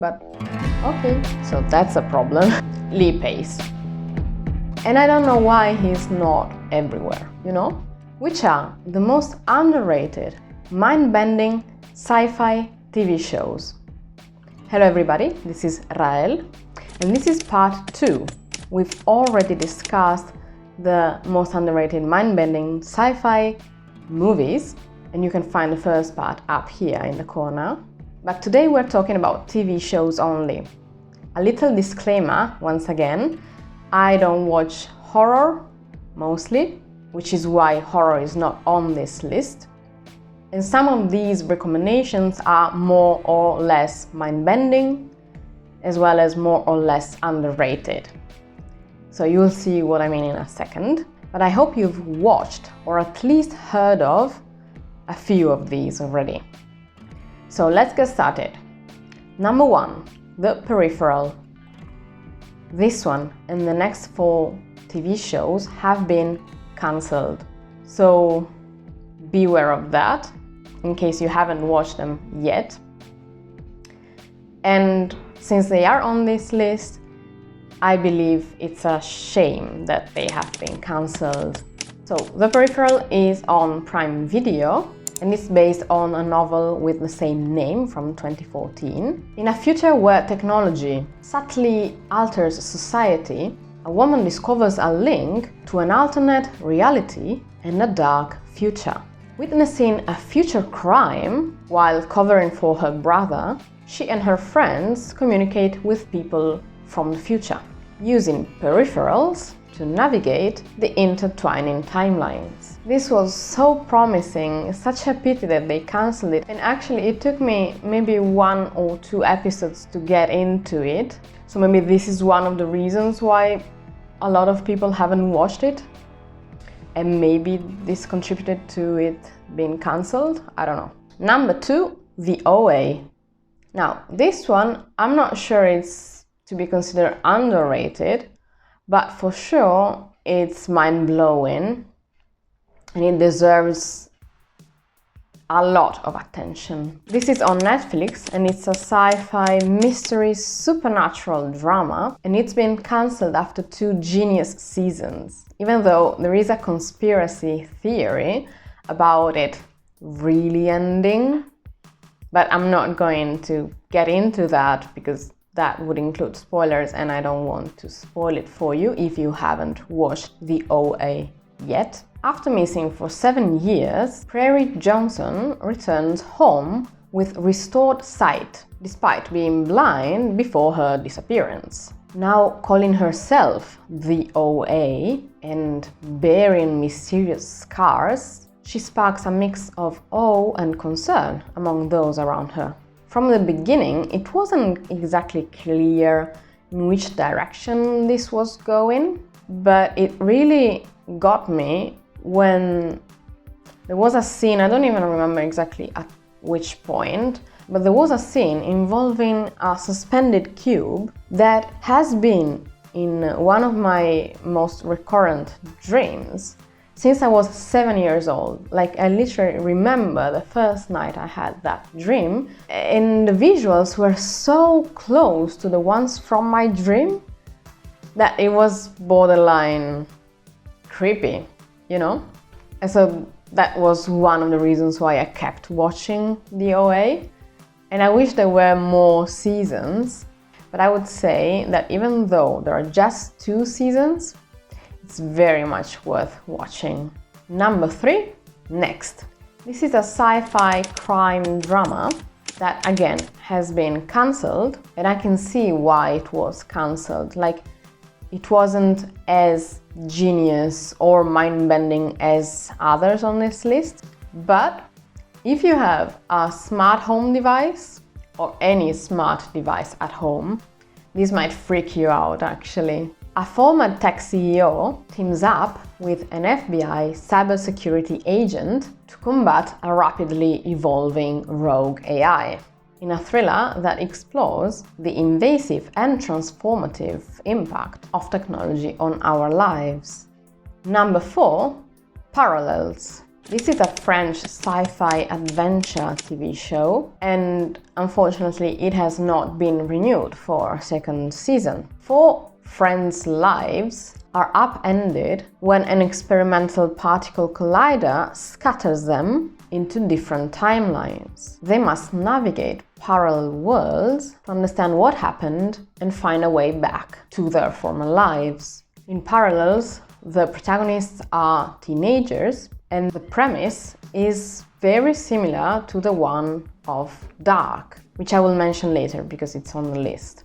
But okay, so that's a problem. Lee Pace. And I don't know why he's not everywhere, you know? Which are the most underrated, mind-bending sci-fi TV shows? Hello everybody, this is Yael, and this is part 2. We've already discussed the most underrated mind-bending sci-fi movies, and you can find the first part up here in the corner. But today we're talking about TV shows only. A little disclaimer, once again, I don't watch horror, mostly, which is why horror is not on this list. And some of these recommendations are more or less mind-bending, as well as more or less underrated. So you'll see what I mean in a second. But I hope you've watched, or at least heard of, a few of these already. So let's get started. Number 1, The Peripheral. This one and the next 4 TV shows have been cancelled. So beware of that, in case you haven't watched them yet. And since they are on this list, I believe it's a shame that they have been cancelled. So The Peripheral is on Prime Video, and it's based on a novel with the same name from 2014. In a future where technology subtly alters society, a woman discovers a link to an alternate reality and a dark future. Witnessing a future crime while covering for her brother, she and her friends communicate with people from the future, using peripherals to navigate the intertwining timelines. This was so promising, such a pity that they cancelled it, and actually it took me maybe 1 or 2 episodes to get into it, so maybe this is one of the reasons why a lot of people haven't watched it, and maybe this contributed to it being cancelled, I don't know. Number 2, The OA. Now, this one, I'm not sure it's to be considered underrated, but for sure it's mind-blowing and it deserves a lot of attention. This is on Netflix and it's a sci-fi mystery supernatural drama, and it's been cancelled after 2 genius seasons, even though there is a conspiracy theory about it really ending. But I'm not going to get into that because that would include spoilers, and I don't want to spoil it for you if you haven't watched The OA yet. After missing for 7 years, Prairie Johnson returns home with restored sight, despite being blind before her disappearance. Now calling herself The OA and bearing mysterious scars, she sparks a mix of awe and concern among those around her. From the beginning, it wasn't exactly clear in which direction this was going, but it really got me when there was a scene, I don't even remember exactly at which point, but there was a scene involving a suspended cube that has been in one of my most recurrent dreams since I was 7 years old. Like, I literally remember the first night I had that dream, and the visuals were so close to the ones from my dream that it was borderline creepy, you know? And so that was one of the reasons why I kept watching The OA. And I wish there were more seasons, but I would say that even though there are just 2 seasons, it's very much worth watching. Number 3, Next. This is a sci-fi crime drama that again has been cancelled, and I can see why it was cancelled. Like, it wasn't as genius or mind-bending as others on this list, but if you have a smart home device or any smart device at home, this might freak you out actually. A former tech CEO teams up with an FBI cybersecurity agent to combat a rapidly evolving rogue AI, in a thriller that explores the invasive and transformative impact of technology on our lives. Number 4, Parallels. This is a French sci-fi adventure TV show, and unfortunately it has not been renewed for a second season. 4 friends' lives are upended when an experimental particle collider scatters them into different timelines. They must navigate parallel worlds to understand what happened and find a way back to their former lives. In Parallels, the protagonists are teenagers, and the premise is very similar to the one of Dark, which I will mention later because it's on the list.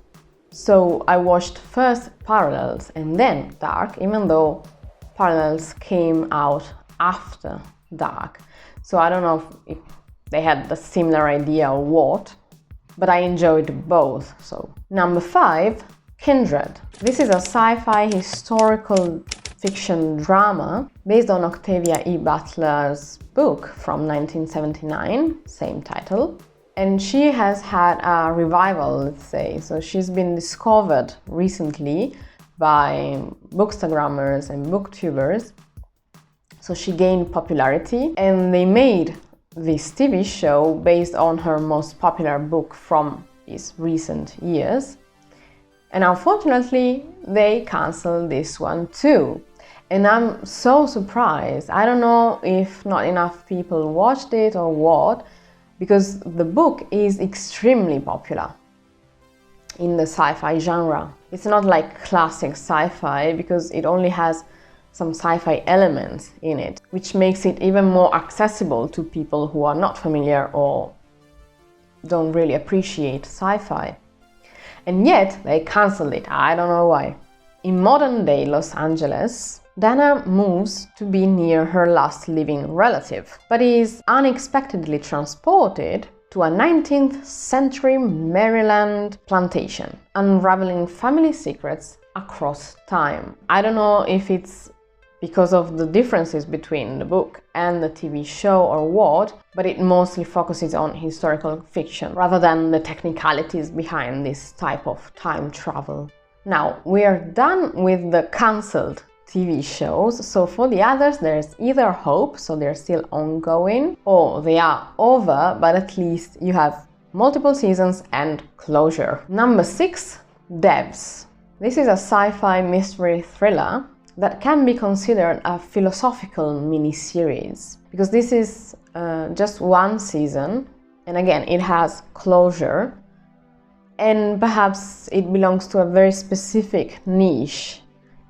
So I watched first Parallels and then Dark, even though Parallels came out after Dark. So I don't know if they had the similar idea or what, but I enjoyed both. So number 5, Kindred. This is a sci-fi historical fiction drama based on Octavia E. Butler's book from 1979, same title. And she has had a revival, let's say. So she's been discovered recently by bookstagrammers and booktubers. So she gained popularity, and they made this TV show based on her most popular book from these recent years. And unfortunately, they cancelled this one too. And I'm so surprised. I don't know if not enough people watched it or what, because the book is extremely popular in the sci-fi genre. It's not like classic sci-fi because it only has some sci-fi elements in it, which makes it even more accessible to people who are not familiar or don't really appreciate sci-fi. And yet they cancelled it. I don't know why. In modern-day Los Angeles, Dana moves to be near her last living relative, but is unexpectedly transported to a 19th century Maryland plantation, unraveling family secrets across time. I don't know if it's because of the differences between the book and the TV show or what, but it mostly focuses on historical fiction rather than the technicalities behind this type of time travel. Now, we are done with the cancelled TV shows, so for the others there's either hope, so they're still ongoing, or they are over, but at least you have multiple seasons and closure. Number 6, Devs. This is a sci-fi mystery thriller that can be considered a philosophical mini-series, because this is just one season, and again, it has closure, and perhaps it belongs to a very specific niche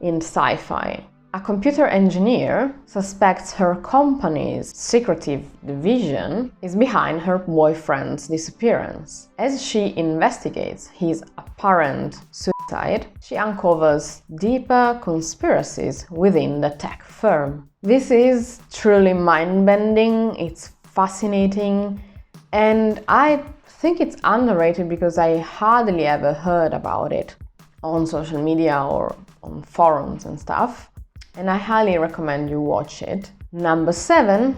in sci-fi. A computer engineer suspects her company's secretive division is behind her boyfriend's disappearance. As she investigates his apparent suicide, she uncovers deeper conspiracies within the tech firm. This is truly mind-bending, it's fascinating, and I think it's underrated because I hardly ever heard about it on social media or on forums and stuff, and I highly recommend you watch it. Number 7,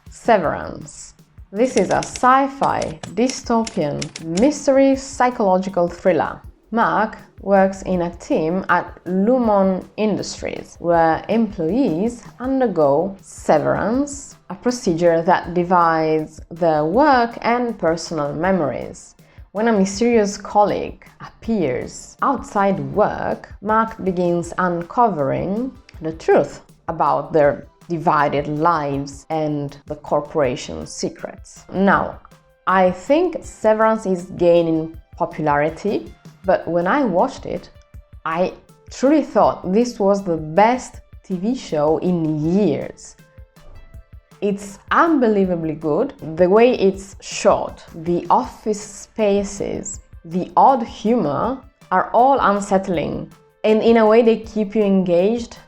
Severance. This is a sci-fi dystopian mystery psychological thriller. Mark works in a team at Lumon Industries, where employees undergo severance, a procedure that divides their work and personal memories. When a mysterious colleague appears outside work, Mark begins uncovering the truth about their divided lives and the corporation's secrets. Now, I think Severance is gaining popularity, but when I watched it, I truly thought this was the best TV show in years. It's unbelievably good. The way it's shot, the office spaces, the odd humor are all unsettling, and in a way they keep you engaged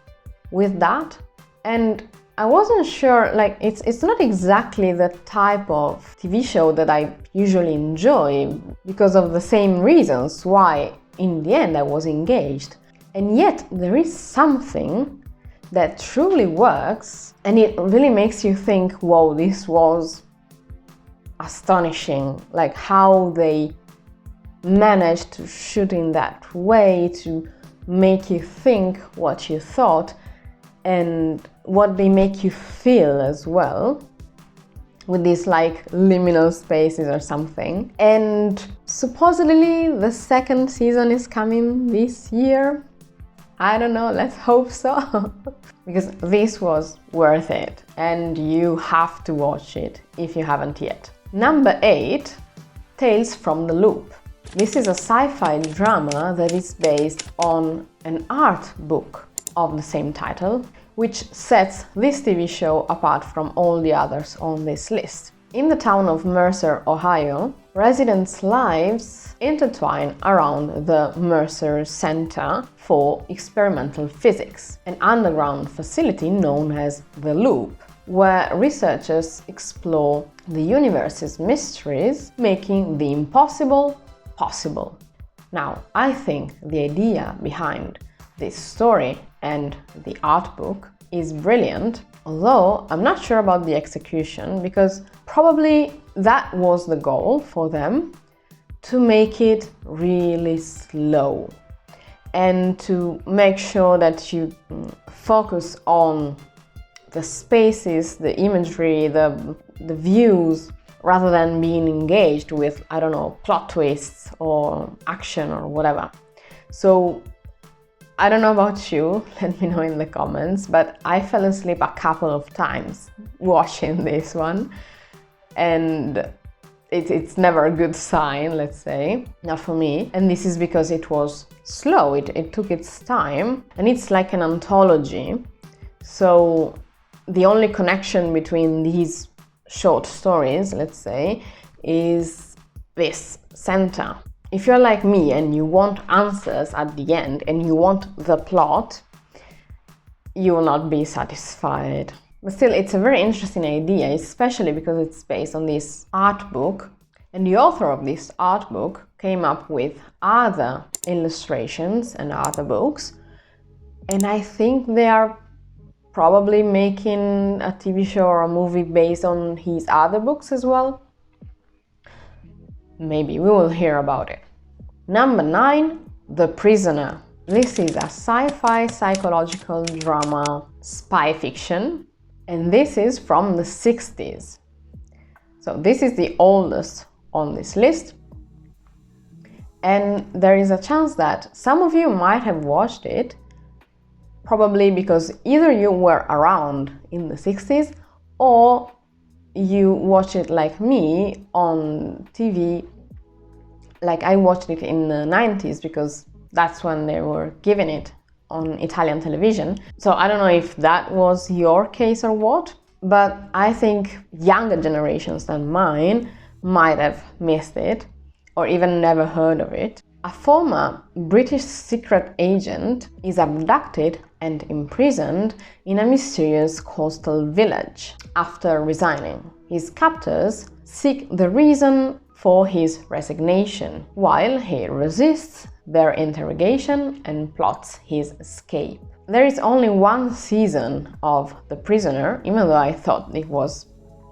with that. And I wasn't sure, like, it's not exactly the type of TV show that I usually enjoy because of the same reasons why in the end I was engaged. And yet there is something that truly works, and it really makes you think, whoa, this was astonishing, like how they managed to shoot in that way to make you think what you thought. And what they make you feel as well, with these like liminal spaces or something. And supposedly the second season is coming this year. I don't know, let's hope so. Because this was worth it and you have to watch it if you haven't yet. Number 8, Tales from the Loop. This is a sci-fi drama that is based on an art book of the same title, which sets this TV show apart from all the others on this list. In the town of Mercer, Ohio, residents' lives intertwine around the Mercer Center for Experimental Physics, an underground facility known as the Loop, where researchers explore the universe's mysteries, making the impossible possible. Now, I think the idea behind this story and the art book is brilliant, although I'm not sure about the execution, because probably that was the goal for them, to make it really slow and to make sure that you focus on the spaces, the imagery, the views, rather than being engaged with, I don't know, plot twists or action or whatever. So I don't know about you, let me know in the comments, but I fell asleep a couple of times watching this one, and it's never a good sign, let's say, not for me. And this is because it was slow, it took its time, and it's like an anthology. So the only connection between these short stories, let's say, is this center. If you're like me and you want answers at the end and you want the plot, you will not be satisfied. But still, it's a very interesting idea, especially because it's based on this art book. And the author of this art book came up with other illustrations and other books. And I think they are probably making a TV show or a movie based on his other books as well. Maybe we will hear about it. Number 9, The Prisoner. This is a sci-fi psychological drama spy fiction, and this is from the 60s. So this is the oldest on this list. And there is a chance that some of you might have watched it, probably because either you were around in the 60s or you watch it like me on TV. Like I watched it in the 90s because that's when they were giving it on Italian television. So I don't know if that was your case or what, but I think younger generations than mine might have missed it or even never heard of it. A former British secret agent is abducted and imprisoned in a mysterious coastal village after resigning. His captors seek the reason for his resignation, while he resists their interrogation and plots his escape. There is only one season of The Prisoner, even though I thought it was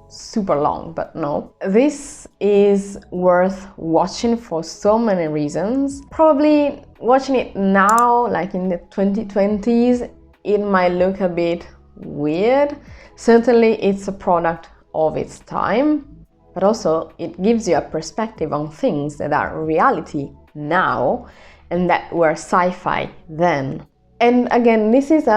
super long, but no. This is worth watching for so many reasons. Probably watching it now, like in the 2020s, it might look a bit weird. Certainly it's a product of its time, but also it gives you a perspective on things that are reality now and that were sci-fi then. And again, this is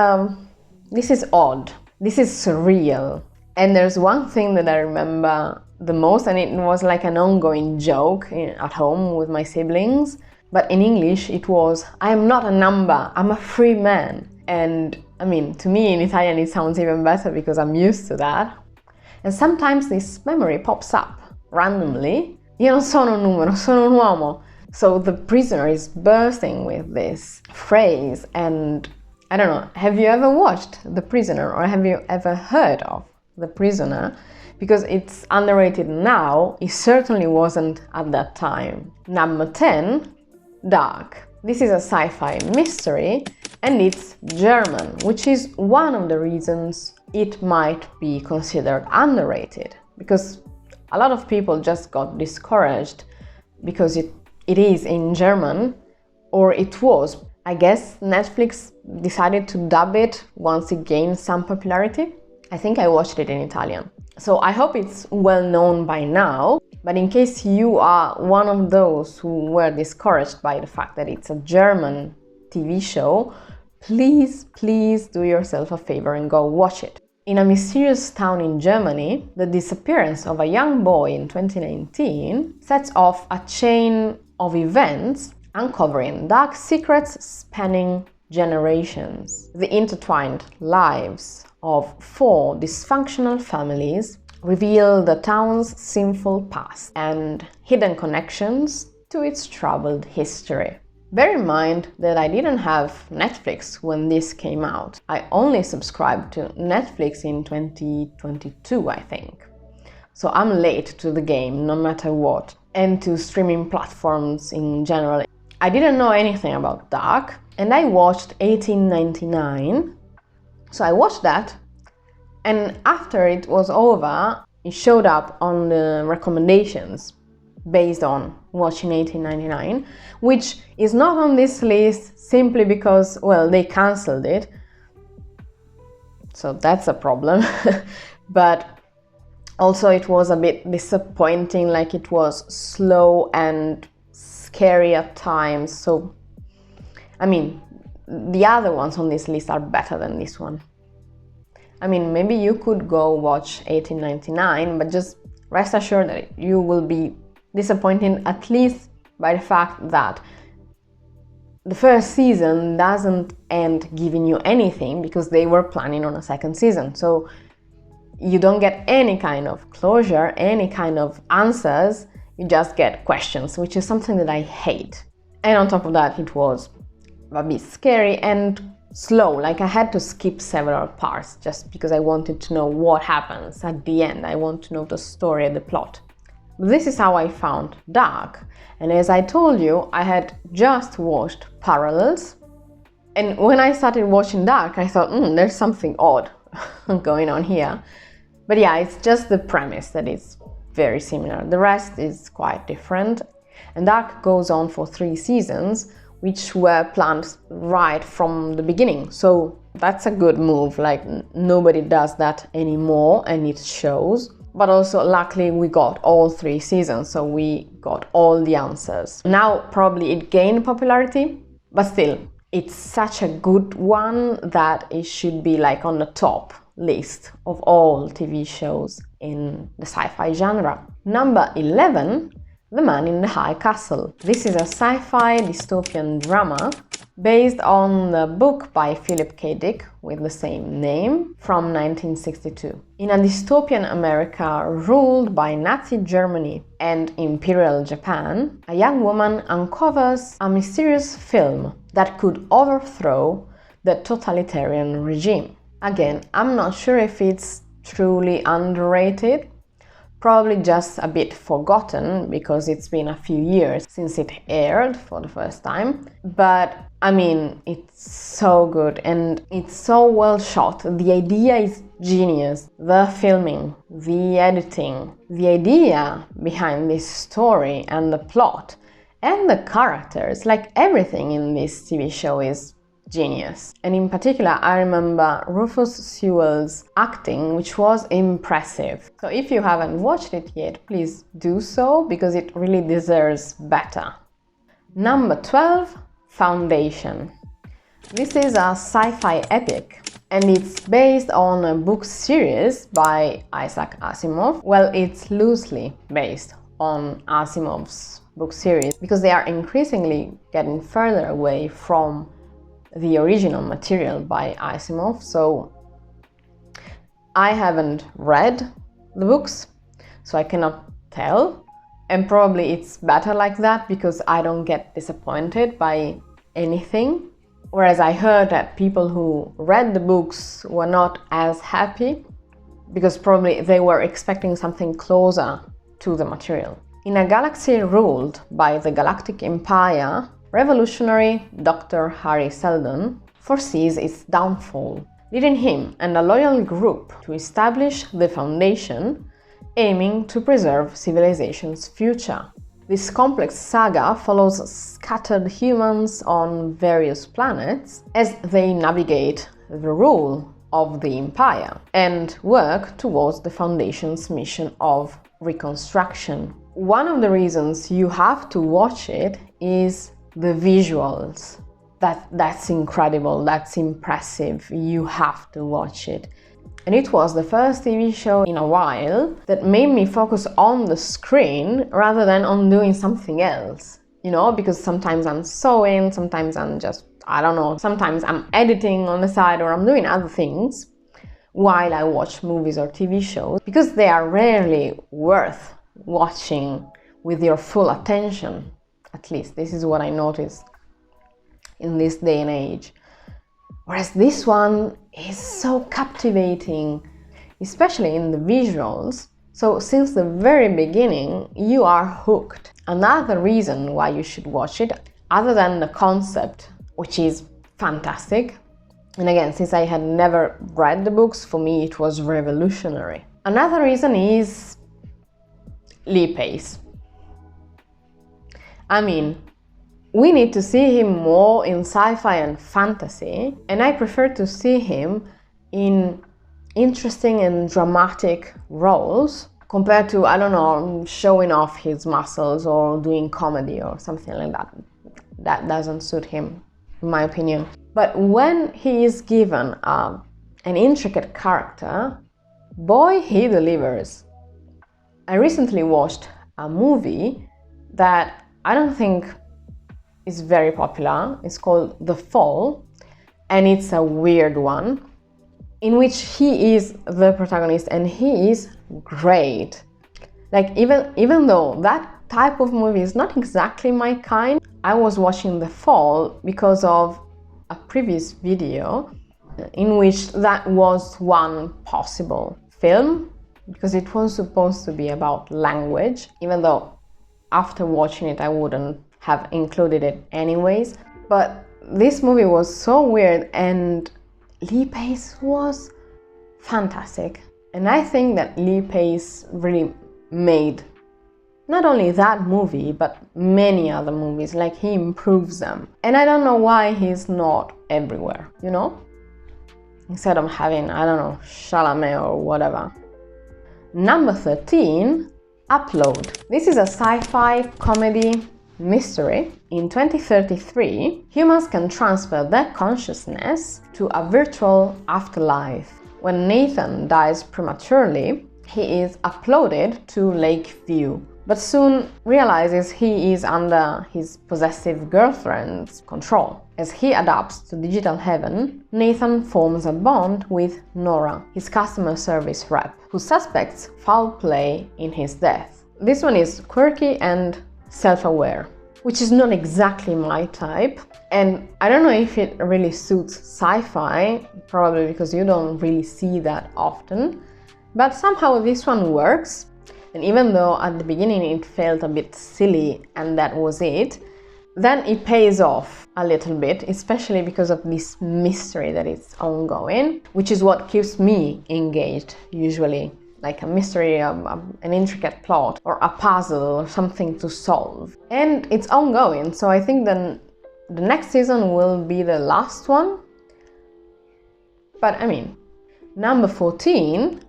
odd. This is surreal. And there's one thing that I remember the most, and it was like an ongoing joke at home with my siblings. But in English it was, I am not a number, I'm a free man. And I mean, to me in Italian it sounds even better because I'm used to that. And sometimes this memory pops up randomly. Io non sono un numero, sono un uomo. So The Prisoner is bursting with this phrase. And I don't know, have you ever watched The Prisoner or have you ever heard of The Prisoner? Because it's underrated now, it certainly wasn't at that time. Number 10, Dark. This is a sci-fi mystery and it's German, which is one of the reasons it might be considered underrated, because a lot of people just got discouraged because it is in German, or it was. I guess Netflix decided to dub it once it gained some popularity. I think I watched it in Italian. So I hope it's well known by now, but in case you are one of those who were discouraged by the fact that it's a German TV show, please do yourself a favor and go watch it. In a mysterious town in Germany, the disappearance of a young boy in 2019 sets off a chain of events uncovering dark secrets spanning generations. The intertwined lives of 4 dysfunctional families reveal the town's sinful past and hidden connections to its troubled history. Bear in mind that I didn't have Netflix when this came out. I only subscribed to Netflix in 2022, I think. So I'm late to the game, no matter what, and to streaming platforms in general. I didn't know anything about Dark, and I watched 1899. So I watched that, and after it was over, it showed up on the recommendations based on watching 1899, which is not on this list simply because, well, they cancelled it. So that's a problem. But also it was a bit disappointing, like it was slow and scary at times. So, I mean, the other ones on this list are better than this one. I mean, maybe you could go watch 1899, but just rest assured that you will be disappointed, at least by the fact that the first season doesn't end giving you anything, because they were planning on a second season. So you don't get any kind of closure, any kind of answers, you just get questions, which is something that I hate. And on top of that, it was a bit scary and slow, like I had to skip several parts just because I wanted to know what happens at the end. I want to know the story and the plot. This is how I found Dark, and as I told you, I had just watched Parallels, and when I started watching Dark, I thought, there's something odd going on here. But yeah, it's just the premise that is very similar. The rest is quite different, and Dark goes on for 3 seasons, which were planned right from the beginning. So that's a good move, like nobody does that anymore, and it shows. But also, luckily, we got all 3 seasons, so we got all the answers. Now, probably it gained popularity, but still, it's such a good one that it should be like on the top list of all TV shows in the sci-fi genre. Number 11, The Man in the High Castle. This is a sci-fi dystopian drama based on the book by Philip K. Dick with the same name from 1962. In a dystopian America ruled by Nazi Germany and Imperial Japan, a young woman uncovers a mysterious film that could overthrow the totalitarian regime. Again, I'm not sure if it's truly underrated, probably just a bit forgotten because it's been a few years since it aired for the first time. But I mean, it's so good and it's so well shot. The idea is genius. The filming, the editing, the idea behind this story and the plot and the characters, like everything in this TV show is genius. And in particular, I remember Rufus Sewell's acting, which was impressive. So if you haven't watched it yet, please do so because it really deserves better. Number 12, Foundation. This is a sci-fi epic and it's based on a book series by Isaac Asimov. Well, it's loosely based on Asimov's book series because they are increasingly getting further away from the original material by Asimov. So I haven't read the books, so I cannot tell. And probably it's better like that because I don't get disappointed by anything. Whereas I heard that people who read the books were not as happy because probably they were expecting something closer to the material. In a galaxy ruled by the Galactic Empire, revolutionary Dr. Harry Seldon foresees its downfall, leading him and a loyal group to establish the Foundation, aiming to preserve civilization's future. This complex saga follows scattered humans on various planets as they navigate the rule of the Empire and work towards the Foundation's mission of reconstruction. One of the reasons you have to watch it is the visuals. That's incredible, that's impressive, you have to watch it. And it was the first TV show in a while that made me focus on the screen rather than on doing something else. You know, because sometimes I'm sewing, sometimes I'm just, I don't know, sometimes I'm editing on the side or I'm doing other things while I watch movies or TV shows, because they are rarely worth watching with your full attention. At least this is what I noticed in this day and age. Whereas this one is so captivating, especially in the visuals. So since the very beginning, you are hooked. Another reason why you should watch it, other than the concept, which is fantastic, and again, since I had never read the books, for me it was revolutionary. Another reason is Lee Pace. I mean, we need to see him more in sci-fi and fantasy, and I prefer to see him in interesting and dramatic roles compared to, I don't know, showing off his muscles or doing comedy or something like that. That doesn't suit him, in my opinion. But when he is given an intricate character, boy, he delivers. I recently watched a movie that I don't think is very popular. It's called The Fall, and it's a weird one in which he is the protagonist and he is great. Like even though that type of movie is not exactly my kind, I was watching The Fall because of a previous video in which that was one possible film, because it was supposed to be about language, even though after watching it I wouldn't have included it anyways. But this movie was so weird and Lee Pace was fantastic. And I think that Lee Pace really made not only that movie, but many other movies. Like, he improves them. And I don't know why he's not everywhere, you know? Instead of having, I don't know, Chalamet or whatever. Number 13, Upload. This is a sci-fi comedy mystery. In 2033, humans can transfer their consciousness to a virtual afterlife. When Nathan dies prematurely, he is uploaded to Lakeview, but soon realizes he is under his possessive girlfriend's control. As he adapts to digital heaven, Nathan forms a bond with Nora, his customer service rep, who suspects foul play in his death. This one is quirky and self-aware, which is not exactly my type, and I don't know if it really suits sci-fi, probably because you don't really see that often, but somehow this one works. And even though at the beginning it felt a bit silly and that was it, then it pays off a little bit, especially because of this mystery that is ongoing, which is what keeps me engaged usually. Like a mystery, an intricate plot, or a puzzle, or something to solve. And it's ongoing, so I think then the next season will be the last one. But I mean, number 14,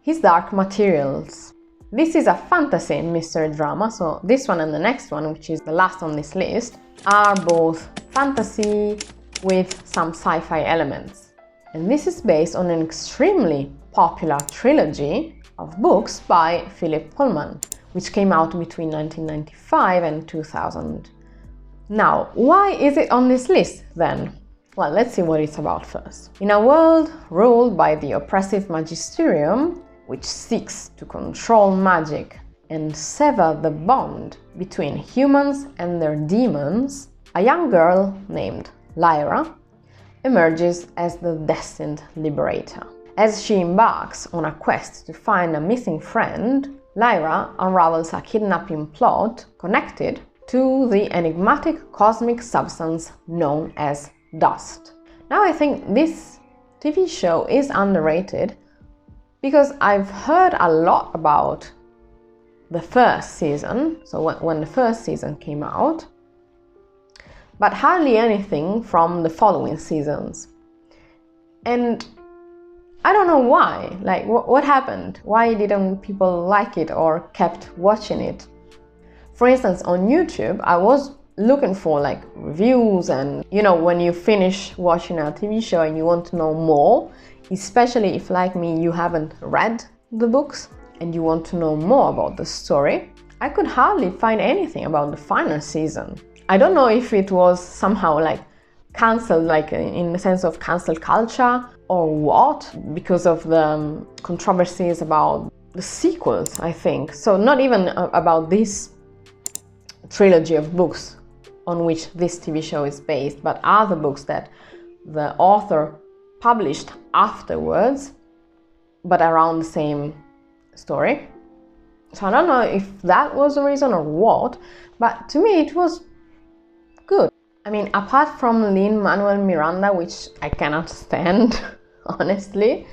His Dark Materials. This is a fantasy mystery drama, so this one and the next one, which is the last on this list, are both fantasy with some sci-fi elements. And this is based on an extremely popular trilogy of books by Philip Pullman, which came out between 1995 and 2000. Now, why is it on this list then? Well, let's see what it's about first. In a world ruled by the oppressive magisterium, which seeks to control magic and sever the bond between humans and their demons, a young girl named Lyra emerges as the destined liberator. As she embarks on a quest to find a missing friend, Lyra unravels a kidnapping plot connected to the enigmatic cosmic substance known as dust. Now, I think this TV show is underrated because I've heard a lot about the first season, so when the first season came out, but hardly anything from the following seasons. And I don't know why, like what happened? Why didn't people like it or kept watching it? For instance, on YouTube, I was looking for like reviews, and you know, when you finish watching a TV show and you want to know more, especially if like me you haven't read the books and you want to know more about the story, I could hardly find anything about the final season. I don't know if it was somehow like cancelled, like in the sense of cancel culture or what, because of the controversies about the sequels, I think. So not even about this trilogy of books on which this TV show is based, but other books that the author published afterwards, but around the same story. So I don't know if that was the reason or what, but to me it was good. I mean, apart from Lin-Manuel Miranda, which I cannot stand, honestly,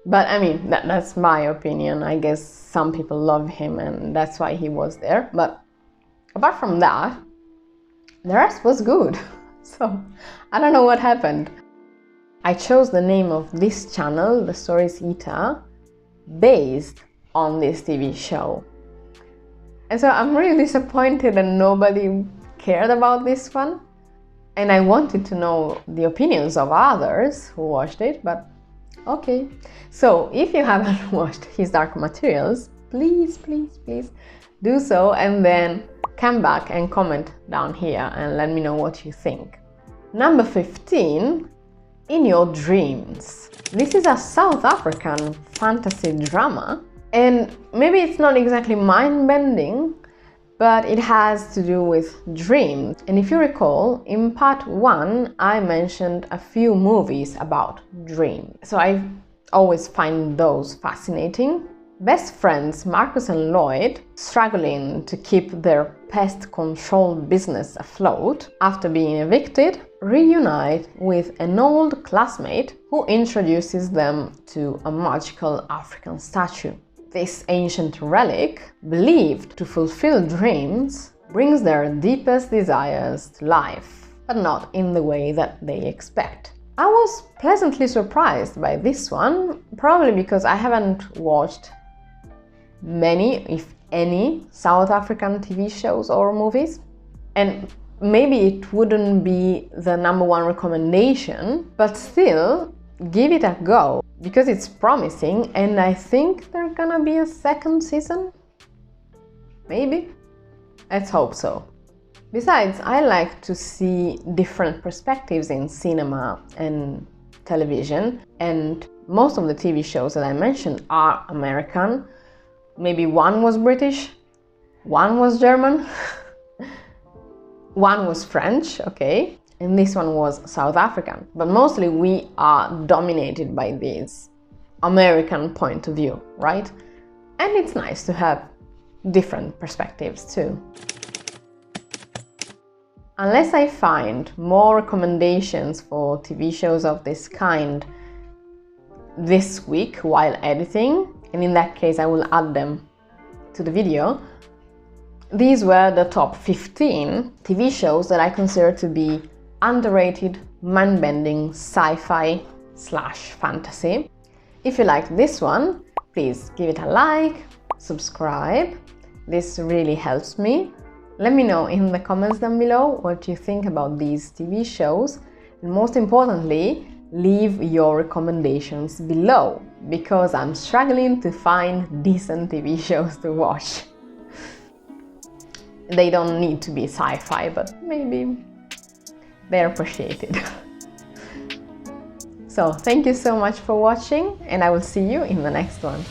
but I mean, that's my opinion. I guess some people love him and that's why he was there. But apart from that, the rest was good. So I don't know what happened. I chose the name of this channel, The Stories Eater, based on this TV show. And so I'm really disappointed that nobody cared about this one. And I wanted to know the opinions of others who watched it, but okay. So if you haven't watched His Dark Materials, please do so, and then come back and comment down here and let me know what you think. Number 15, In Your Dreams. This is a South African fantasy drama, and maybe it's not exactly mind-bending, but it has to do with dreams. And if you recall, in part 1, I mentioned a few movies about dreams. So I always find those fascinating. Best friends Marcus and Lloyd, struggling to keep their pest control business afloat after being evicted, reunite with an old classmate who introduces them to a magical African statue. This ancient relic, believed to fulfill dreams, brings their deepest desires to life, but not in the way that they expect. I was pleasantly surprised by this one, probably because I haven't watched many, if any, South African TV shows or movies, and maybe it wouldn't be the #1 recommendation, but still give it a go because it's promising, and I think there's gonna be a second season. Maybe. Let's hope so. Besides, I like to see different perspectives in cinema and television, and most of the TV shows that I mentioned are American. Maybe one was British, one was German, one was French, okay, and this one was South African. But mostly we are dominated by this American point of view, right? And it's nice to have different perspectives too. Unless I find more recommendations for TV shows of this kind this week while editing, and in that case I will add them to the video, these were the top 15 TV shows that I consider to be underrated, mind-bending sci-fi/fantasy. If you liked this one, please give it a like, subscribe. This really helps me. Let me know in the comments down below what you think about these TV shows, and most importantly, leave your recommendations below, because I'm struggling to find decent TV shows to watch. They don't need to be sci-fi, but maybe they're appreciated. So thank you so much for watching, and I will see you in the next one.